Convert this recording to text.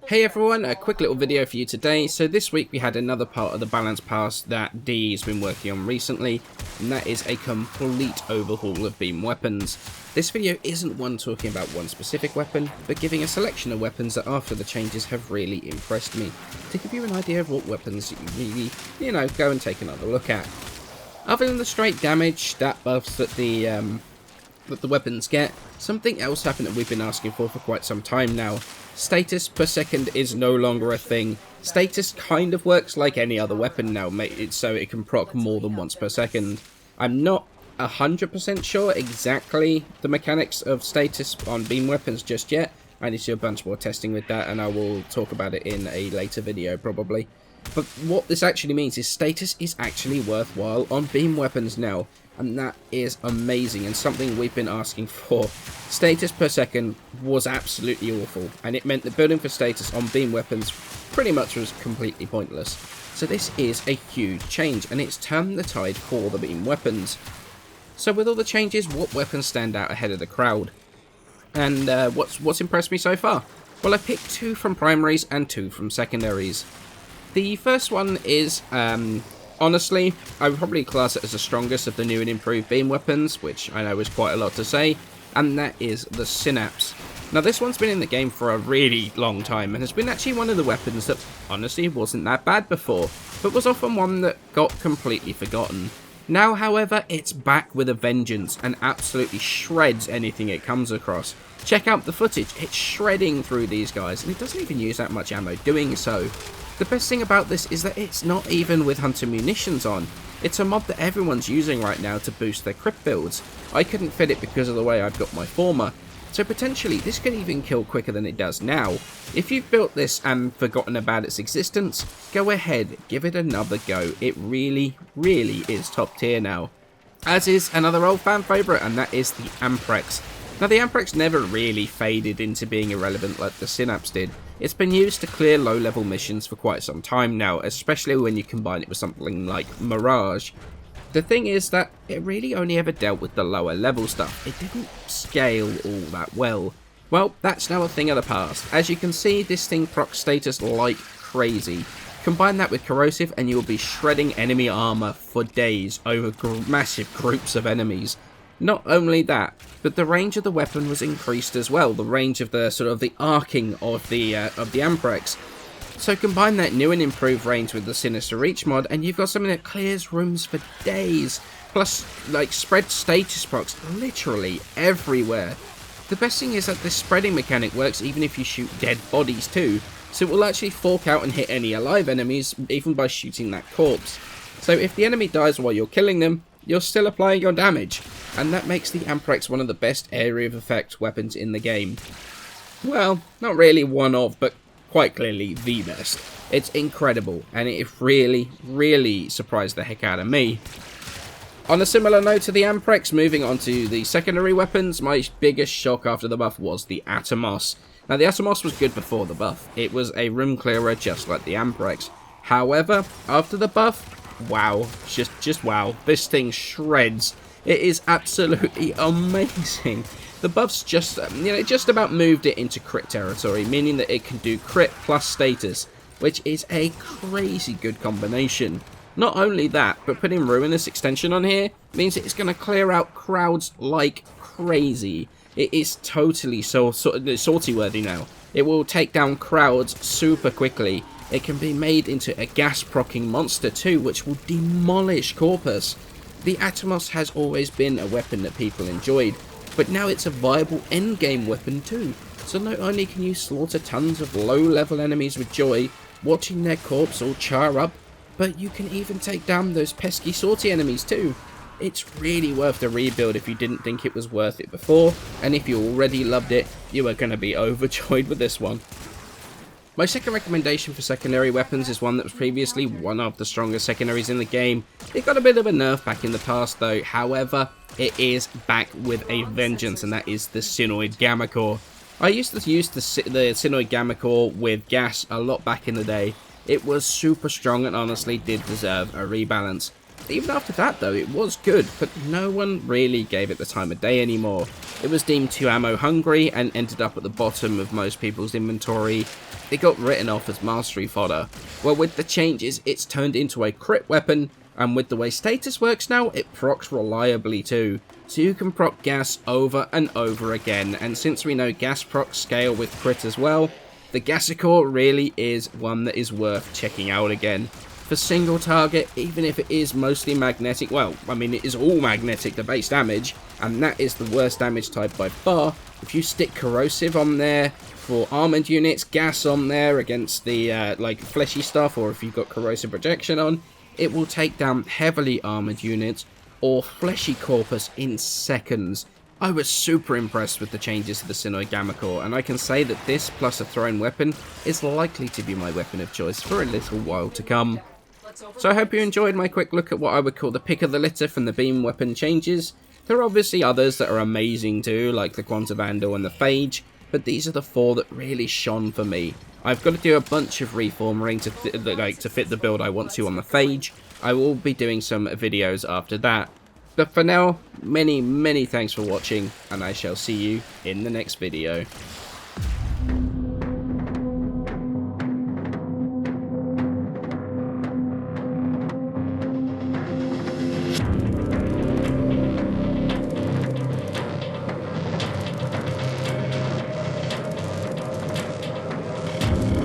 Hey everyone, a quick little video for you today. So this week we had another part of the balance pass that D's been working on recently, and that is a complete overhaul of beam weapons. This video isn't one talking about one specific weapon, but giving a selection of weapons that after the changes have really impressed me, to give you an idea of what weapons you really, go and take another look at. Other than the straight damage, stat buffs that the weapons get, something else happened that we've been asking for quite some time now. Status per second is no longer a thing. Status kind of works like any other weapon now, so it can proc more than once per second. I'm not 100% sure exactly the mechanics of status on beam weapons just yet. I need to do a bunch more testing with that, and I will talk about it in a later video probably. But what this actually means is status is actually worthwhile on beam weapons now, and that is amazing and something we've been asking for. Status per second was absolutely awful, and it meant that building for status on beam weapons pretty much was completely pointless. So this is a huge change, and it's turned the tide for the beam weapons. So with all the changes, what weapons stand out ahead of the crowd? And what's impressed me so far? Well, I picked 2 from primaries and 2 from secondaries. The first one is, honestly, I would probably class it as the strongest of the new and improved beam weapons, which I know is quite a lot to say, and that is the Synapse. Now this one's been in the game for a really long time, and has been actually one of the weapons that honestly wasn't that bad before, but was often one that got completely forgotten. Now, however, it's back with a vengeance and absolutely shreds anything it comes across. Check out the footage, it's shredding through these guys, and it doesn't even use that much ammo doing so. The best thing about this is that it's not even with hunter munitions on. It's a mod that everyone's using right now to boost their crit builds. I couldn't fit it because of the way I've got my former. So potentially this could even kill quicker than it does now. If you've built this and forgotten about its existence, go ahead, give it another go. It really, really is top tier now. As is another old fan favourite, and that is the Empress. Now the Empress never really faded into being irrelevant like the Synapse did. It's been used to clear low level missions for quite some time now, especially when you combine it with something like Mirage. The thing is that it really only ever dealt with the lower level stuff. It didn't scale all that well. Well, that's now a thing of the past. As you can see, this thing procs status like crazy. Combine that with corrosive and you'll be shredding enemy armor for days over massive groups of enemies. Not only that, but the range of the weapon was increased as well, the range of the the arcing of the Empress. So combine that new and improved range with the Sinister Reach mod, and you've got something that clears rooms for days. Plus, spread status procs literally everywhere. The best thing is that this spreading mechanic works even if you shoot dead bodies too, so it will actually fork out and hit any alive enemies, even by shooting that corpse. So if the enemy dies while you're killing them, you're still applying your damage, and that makes the Empress one of the best area of effect weapons in the game. Well, not really one of, but quite clearly the best. It's incredible, and it really, really surprised the heck out of me. On a similar note to the Empress, moving on to the secondary weapons, my biggest shock after the buff was the Atomos. Now the Atomos was good before the buff. It was a room clearer just like the Empress. However, after the buff, wow, just wow, this thing shreds. It is absolutely amazing. The buffs just about moved it into crit territory, meaning that it can do crit plus status, which is a crazy good combination. Not only that, but putting Ruinous Extension on here means it's going to clear out crowds like crazy. It is totally sortie worthy now. It will take down crowds super quickly. It can be made into a gas-procking monster too, which will demolish Corpus. The Atomos has always been a weapon that people enjoyed, but now it's a viable endgame weapon too. So not only can you slaughter tons of low-level enemies with joy, watching their corpse all char up, but you can even take down those pesky sortie enemies too. It's really worth the rebuild if you didn't think it was worth it before, and if you already loved it, you are going to be overjoyed with this one. My second recommendation for secondary weapons is one that was previously one of the strongest secondaries in the game. It got a bit of a nerf back in the past though, however, it is back with a vengeance, and that is the Synoid Gamma Core. I used to use the Synoid Gamma Core with gas a lot back in the day. It was super strong and honestly did deserve a rebalance. Even after that though, it was good, but no one really gave it the time of day anymore. It was deemed too ammo hungry and ended up at the bottom of most people's inventory. It got written off as mastery fodder. Well, with the changes, it's turned into a crit weapon, and with the way status works now, it procs reliably too. So you can proc gas over and over again, and since we know gas procs scale with crit as well, the Gassicore really is one that is worth checking out again. For single target, even if it is mostly magnetic, well, I mean it is all magnetic, the base damage, and that is the worst damage type by far. If you stick corrosive on there for armored units, gas on there against the like fleshy stuff, or if you've got corrosive projection on, it will take down heavily armored units or fleshy corpus in seconds. I was super impressed with the changes to the Sinnoh Gamma Core, and I can say that this plus a thrown weapon is likely to be my weapon of choice for a little while to come. So I hope you enjoyed my quick look at what I would call the pick of the litter from the beam weapon changes. There are obviously others that are amazing too, like the Quanta Vandal and the Phage, but these are the 4 that really shone for me. I've got to do a bunch of reforming to fit the build I want to on the Phage. I will be doing some videos after that. But for now, many thanks for watching, and I shall see you in the next video.